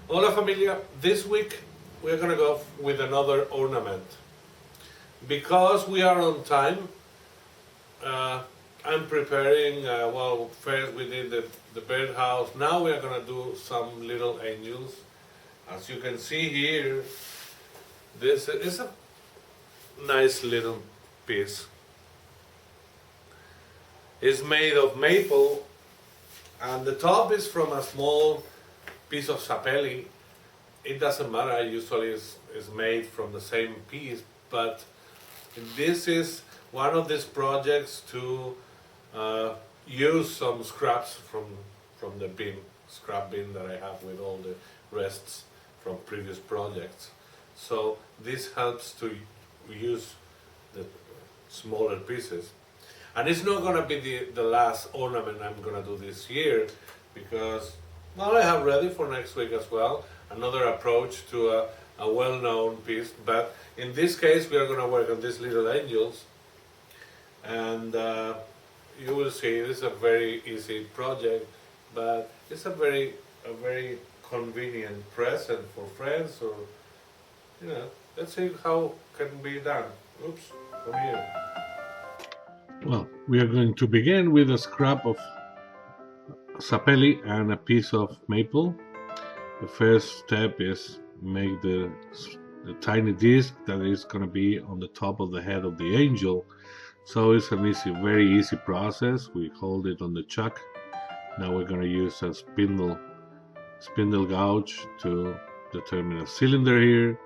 Hola familia, this week we're gonna go with another ornament. Because we are on time, uh, I'm preparing, first we did the birdhouse, now we are gonna do some little angels. As you can see here, this is a nice little piece. It's made of maple and the top is from a small piece of sapele. It doesn't matter, usually it's made from the same piece, but this is one of these projects to uh, use some scraps from the scrap bin that I have with all the rests from previous projects. So this helps to use the smaller pieces. And it's not gonna be the last ornament I'm gonna do this year because well I have ready for next week as well another approach to a well-known piece, but in this case we are gonna work on these little angels and you will see it's a very easy project, but it's a very convenient present for friends or let's see how can be done. Oops, come here. Well, we are going to begin with a scrap of sapele and a piece of maple. The first step is make the tiny disc that is going to be on the top of the head of the angel. So it's an very easy process. We hold it on the chuck. Now we're going to use a spindle gouge to determine a cylinder here.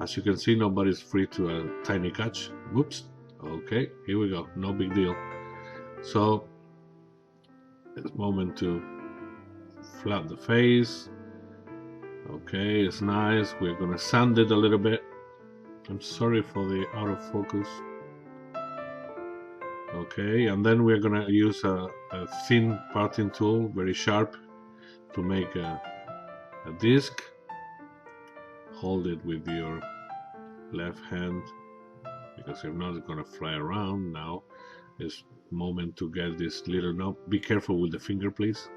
As you can see, nobody's free to a tiny catch. Whoops. Okay, here we go. No big deal. So it's a moment to flat the face. Okay, it's nice. We're gonna sand it a little bit. I'm sorry for the out of focus. Okay, and then we're gonna use a thin parting tool, very sharp, to make a disc. Hold it with your left hand because if not, it's gonna fly around. Now it's moment to get this little knob. Be careful with the finger, please.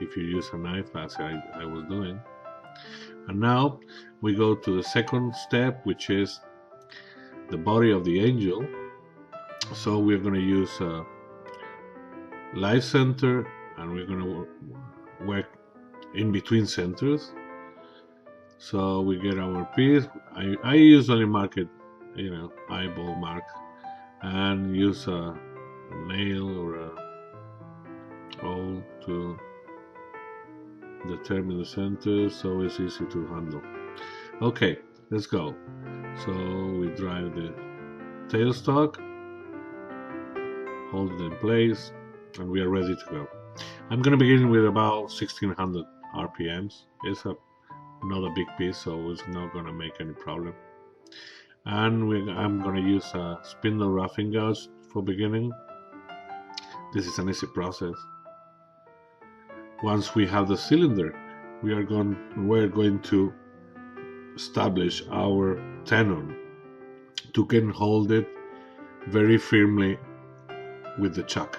If you use a knife, as I was doing. And now we go to the second step, which is the body of the angel. So we're going to use a live center and we're going to work in between centers. So we get our piece. I usually mark it, eyeball mark, and use a nail or a hole to determine the center, so it's easy to handle. Okay, let's go. So we drive the tailstock, hold it in place, and we are ready to go. I'm going to begin with about 1600 RPMs. It's not a big piece, so it's not going to make any problem. And I'm going to use a spindle roughing gouge for beginning. This is an easy process. Once we have the cylinder, we're going to establish our tenon to can hold it very firmly with the chuck.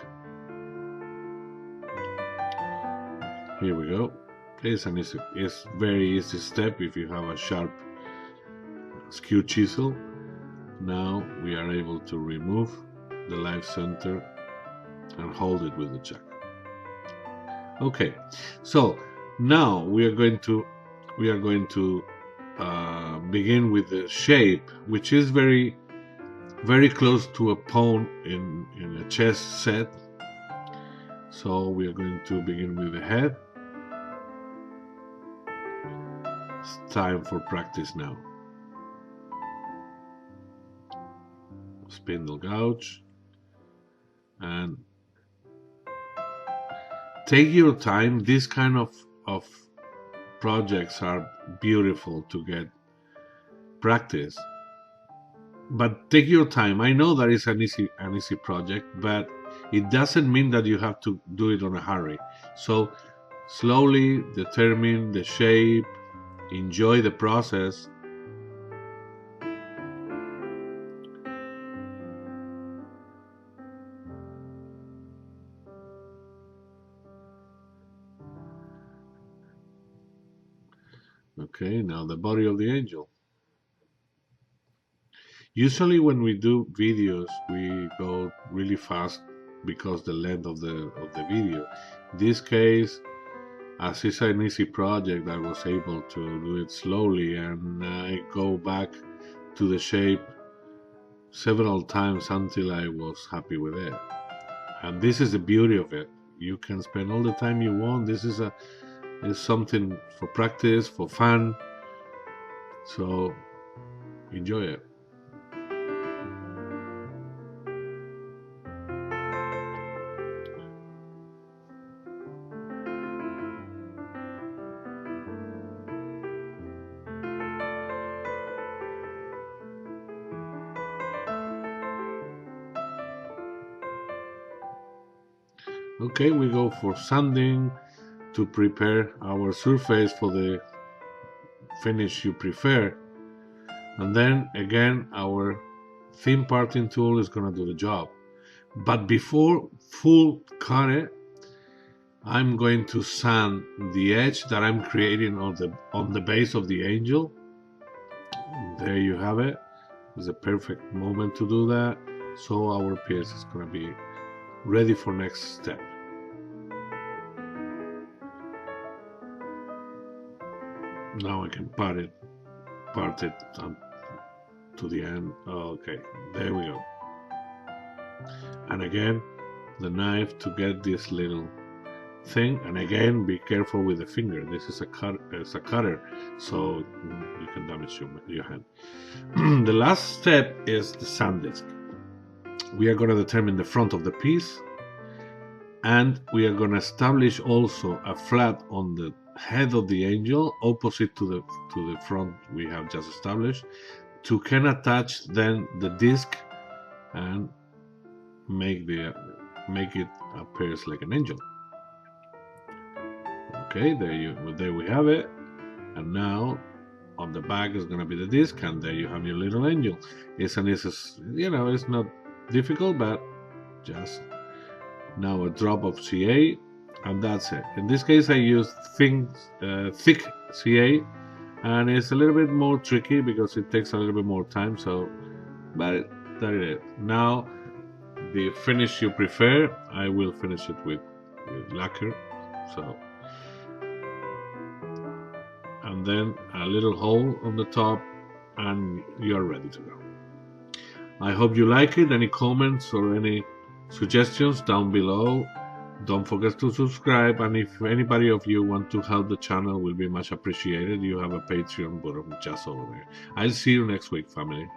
Here we go. It's very easy step if you have a sharp skew chisel. Now we are able to remove the live center and hold it with the chuck. Okay, so now we are going to begin with the shape, which is very close to a pawn in a chess set. So we are going to begin with the head. It's time for practice now. Spindle gouge and take your time. These kind of projects are beautiful to get practice, but take your time. I know that it's an easy project, but it doesn't mean that you have to do it on a hurry. So slowly determine the shape, enjoy the process. Okay, now the body of the angel. Usually when we do videos, we go really fast because the length of the video. In this case, as it's an easy project, I was able to do it slowly, and I go back to the shape several times until I was happy with it. And this is the beauty of it. You can spend all the time you want. This is something for practice, for fun. So enjoy it. Okay, we go for sanding to prepare our surface for the finish you prefer. And then again, our thin parting tool is gonna do the job. But before full cut it, I'm going to sand the edge that I'm creating on the base of the angel. There you have it. It's a perfect moment to do that. So our piece is gonna be ready for next step. Now I can part it to the end. Okay, there we go. And again, the knife to get this little thing. And again, be careful with the finger. This is a cutter, so you can damage your hand. The last step is the sand disk. We are going to determine the front of the piece, and we are going to establish also a flat on the head of the angel opposite to the front we have just established, to can attach then the disc and make it appears like an angel. Okay, there we have it. And now on the back is going to be the disc, and there you have your little angel. It's not difficult, but just now a drop of CA, and that's it. In this case, I used thick CA, and it's a little bit more tricky because it takes a little bit more time. So, but that is it. Now, the finish you prefer, I will finish it with lacquer. So, and then a little hole on the top, and you're ready to go. I hope you like it. Any comments or any suggestions down below? Don't forget to subscribe, and if anybody of you want to help the channel, will be much appreciated. You have a Patreon button just over there. I'll see you next week, family.